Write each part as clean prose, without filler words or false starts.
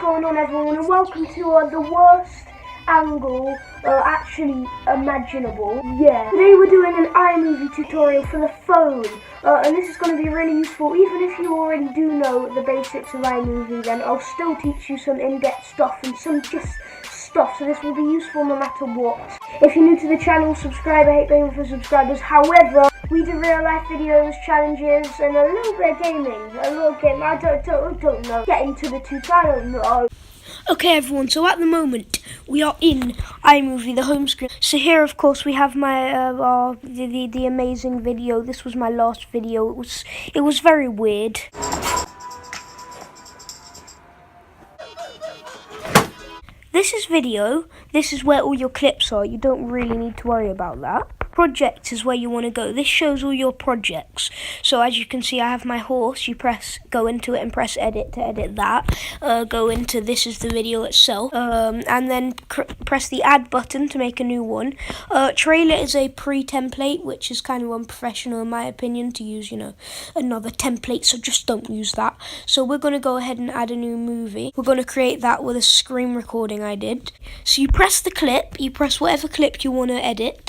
going on, everyone, and welcome to the worst angle actually imaginable. Yeah, today we're doing an iMovie tutorial for the phone, and this is going to be really useful. Even if you already do know the basics of iMovie, then I'll still teach you some in-depth stuff and some just stuff, so this will be useful no matter what. If you're new to the channel, subscribe. I hate paying for subscribers. However, we do real life videos, challenges, and a little bit of gaming. A little game. I don't know. Get into the tutorial. I don't know. Okay everyone, so at the moment we are in iMovie, the home screen. So here of course we have my the amazing video. This was my last video. It was very weird. This is video. This is where all your clips are. You don't really need to worry about that. Projects is where you want to go. This shows all your projects. So as you can see, I have my horse. You go into it and press edit to edit that. Go into this is the video itself. And then press the add button to make a new one. Trailer is a pre-template, which is kind of unprofessional in my opinion to use, another template. So just don't use that. So we're going to go ahead and add a new movie. We're going to create that with a screen recording I did. So you press the clip. You press whatever clip you want to edit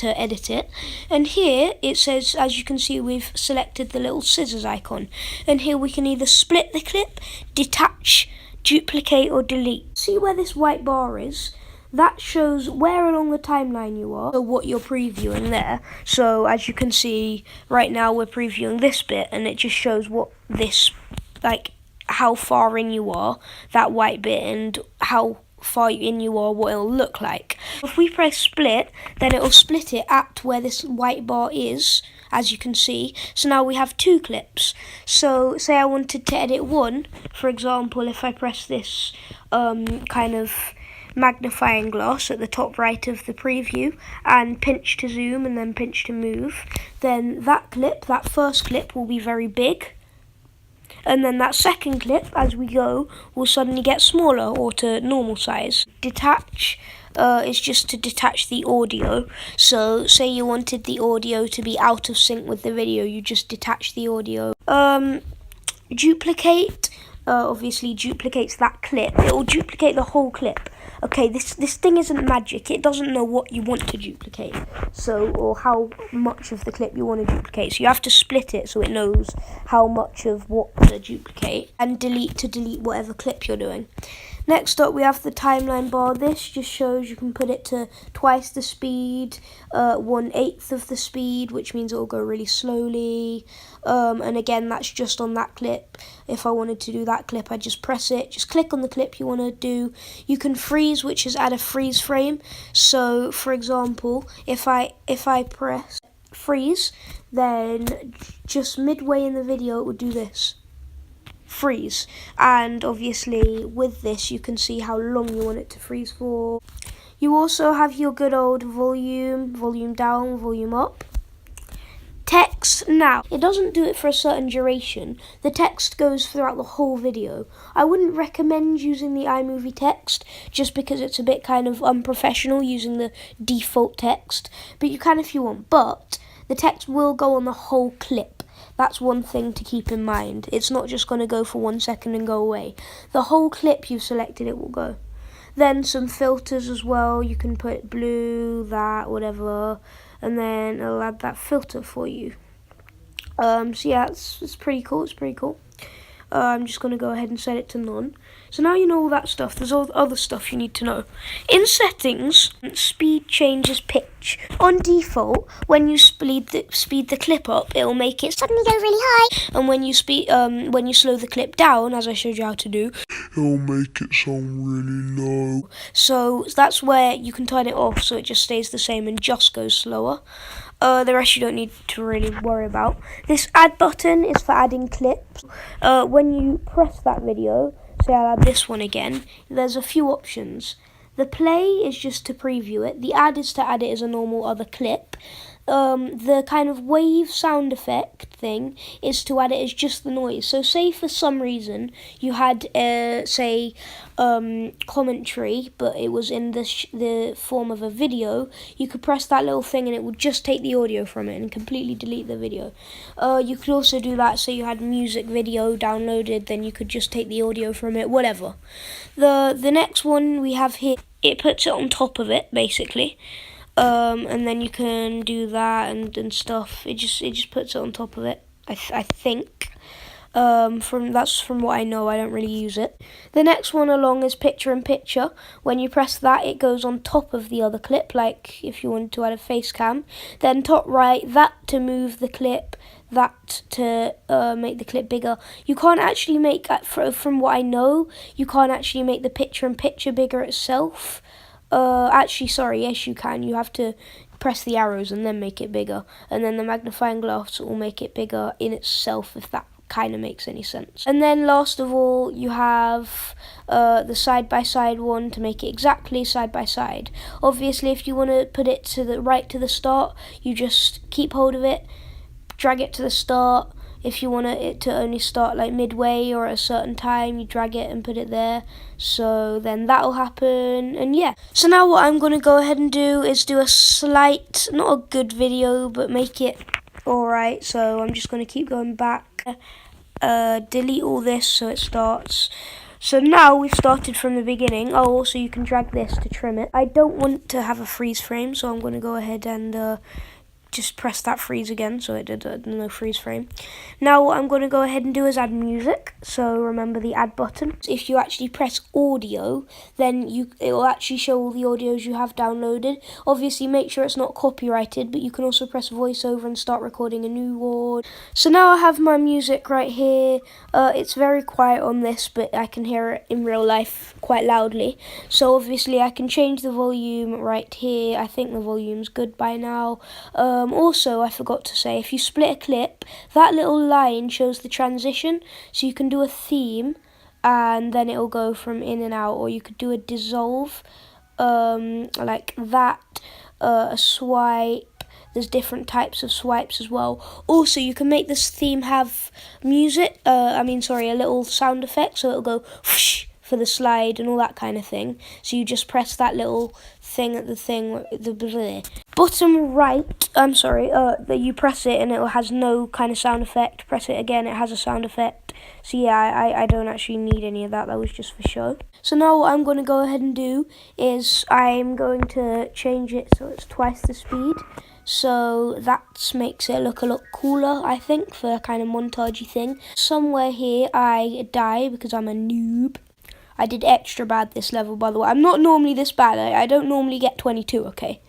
it. And here it says, as you can see, we've selected the little scissors icon. And here we can either split the clip, detach, duplicate or delete. See where this white bar is? That shows where along the timeline you are, so what you're previewing there. So as you can see, right now we're previewing this bit and it just shows what this, how far in you are, that white bit, and how far in you are, what it'll look like. If we press split, then it'll split it at where this white bar is, as you can see. So now we have two clips. So say I wanted to edit one, for example, if I press this kind of magnifying glass at the top right of the preview and pinch to zoom and then pinch to move, then that first clip will be very big. And then that second clip, as we go, will suddenly get smaller or to normal size. Detach is just to detach the audio. So say you wanted the audio to be out of sync with the video, you just detach the audio. Duplicate obviously duplicates that clip. It will duplicate the whole clip. Okay, this thing isn't magic. It doesn't know what you want to duplicate, or how much of the clip you want to duplicate. So you have to split it so it knows how much of what to duplicate, and delete to delete whatever clip you're doing. Next up, we have the timeline bar. This just shows you can put it to twice the speed, 1/8 of the speed, which means it will go really slowly. And again, that's just on that clip. If I wanted to do that clip, I just press it. Just click on the clip you want to do. You can freeze, which is add a freeze frame. So, for example, if I press freeze, then just midway in the video, it would do this. Freeze. And obviously with this you can see how long you want it to freeze for. You also have your good old volume down, volume up. Text. Now, it doesn't do it for a certain duration. The text goes throughout the whole video. I wouldn't recommend using the iMovie text just because it's a bit kind of unprofessional using the default text, but you can if you want. But the text will go on the whole clip. That's one thing to keep in mind. It's not just going to go for 1 second and go away. The whole clip you've selected, it will go. Then some filters as well. You can put blue, that, whatever, and then it'll add that filter for you. So yeah, it's pretty cool. It's pretty cool. I'm just going to go ahead and set it to none. So now you know all that stuff. There's all other stuff you need to know. In settings, speed changes pitch. On default, when you speed the clip up, it'll make it suddenly go really high. And when you slow the clip down, as I showed you how to do, it'll make it sound really low. So that's where you can turn it off so it just stays the same and just goes slower. The rest you don't need to really worry about. This add button is for adding clips. When you press that video, say I'll add this one again, there's a few options. The play is just to preview it. The add is to add it as a normal other clip. the kind of wave sound effect thing is to add it as just the noise. So say for some reason you had say commentary, but it was in the form of a video, you could press that little thing and it would just take the audio from it and completely delete the video. You could also do that, so you had music video downloaded, then you could just take the audio from it, whatever. The next one we have here, it puts it on top of it basically. And then you can do that and stuff. It just puts it on top of it. I think. From what I know, I don't really use it. The next one along is picture in picture. When you press that, it goes on top of the other clip, like if you wanted to add a face cam. Then top right, that to move the clip, that to make the clip bigger. You can't actually make, from what I know, you can't actually make the picture in picture bigger itself. Actually, sorry, yes you can. You have to press the arrows and then make it bigger. And then the magnifying glass will make it bigger in itself, if that kind of makes any sense. And then last of all, you have the side-by-side one to make it exactly side-by-side. Obviously, if you want to put it to the right to the start, you just keep hold of it, drag it to the start. If you want it to only start like midway or at a certain time, you drag it and put it there. So then that'll happen, and yeah. So now what I'm going to go ahead and do is do a slight, not a good video, but make it alright. So I'm just going to keep going back, delete all this so it starts. So now we've started from the beginning. Oh, also you can drag this to trim it. I don't want to have a freeze frame, so I'm going to go ahead and just press that freeze again, so it did no freeze frame. Now what I'm going to go ahead and do is add music. So remember the add button. If you actually press audio, then it will actually show all the audios you have downloaded. Obviously make sure it's not copyrighted, but you can also press voiceover and start recording a new one. So now I have my music right here. It's very quiet on this, but I can hear it in real life quite loudly. So obviously I can change the volume right here. I think the volume's good by now. Also, I forgot to say, if you split a clip, that little line shows the transition, so you can do a theme and then it'll go from in and out, or you could do a dissolve like that, a swipe. There's different types of swipes as well. Also, you can make this theme have music, a little sound effect, so it'll go whoosh for the slide and all that kind of thing. So you just press that little thing at the bottom right, that you press it and it has no kind of sound effect. Press it again, it has a sound effect. So yeah, I don't actually need any of that. That was just for show. So now what I'm going to go ahead and do is I'm going to change it so it's twice the speed. So that makes it look a lot cooler, I think, for a kind of montagey thing. Somewhere here I die because I'm a noob. I did extra bad this level, by the way. I'm not normally this bad. I don't normally get 22, okay?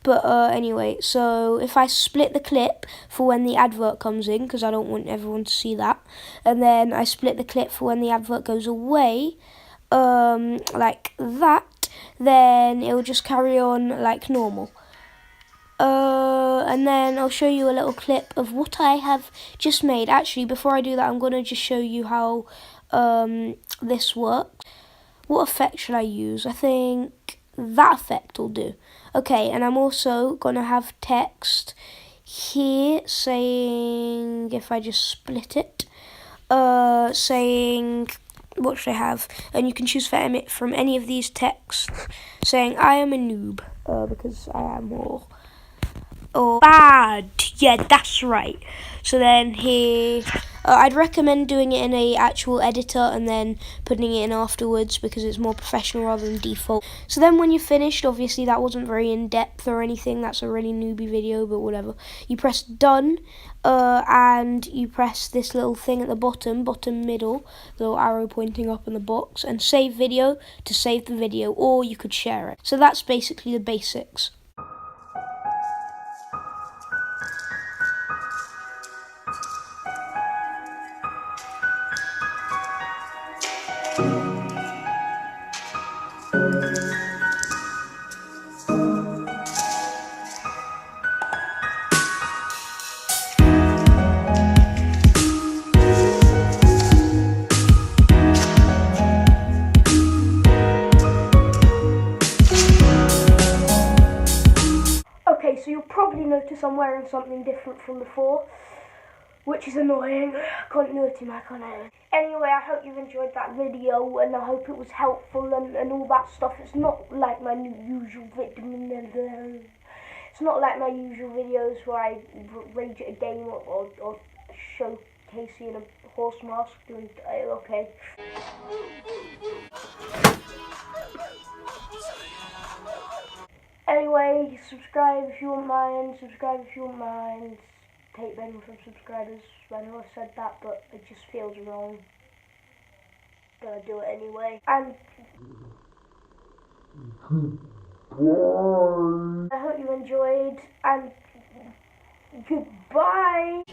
But anyway, so if I split the clip for when the advert comes in, because I don't want everyone to see that, and then I split the clip for when the advert goes away, like that, then it will just carry on like normal. And then I'll show you a little clip of what I have just made. Actually, before I do that, I'm going to just show you how this works. What effect should I use? I think that effect will do. Okay, and I'm also going to have text here saying, if I just split it, saying, what should I have? And you can choose from any of these texts saying, I am a noob, because I am or bad. Yeah, that's right. So then here, I'd recommend doing it in a actual editor and then putting it in afterwards because it's more professional rather than default. So then when you're finished, obviously that wasn't very in-depth or anything, that's a really newbie video, but whatever. You press done, and you press this little thing at the bottom middle, the little arrow pointing up in the box, and save video to save the video, or you could share it. So that's basically the basics. notice I'm wearing something different from before, which is annoying. Continuity, my continuity. Anyway, I hope you've enjoyed that video, and I hope it was helpful and all that stuff. It's not like my usual It's not like my usual videos where I rage at a game or show Casey in a horse mask doing okay. Anyway, subscribe if you won't mind. Subscribe if you won't mind. Take begging from subscribers. I know I said that, but it just feels wrong. Gonna do it anyway. And I hope you enjoyed. And goodbye.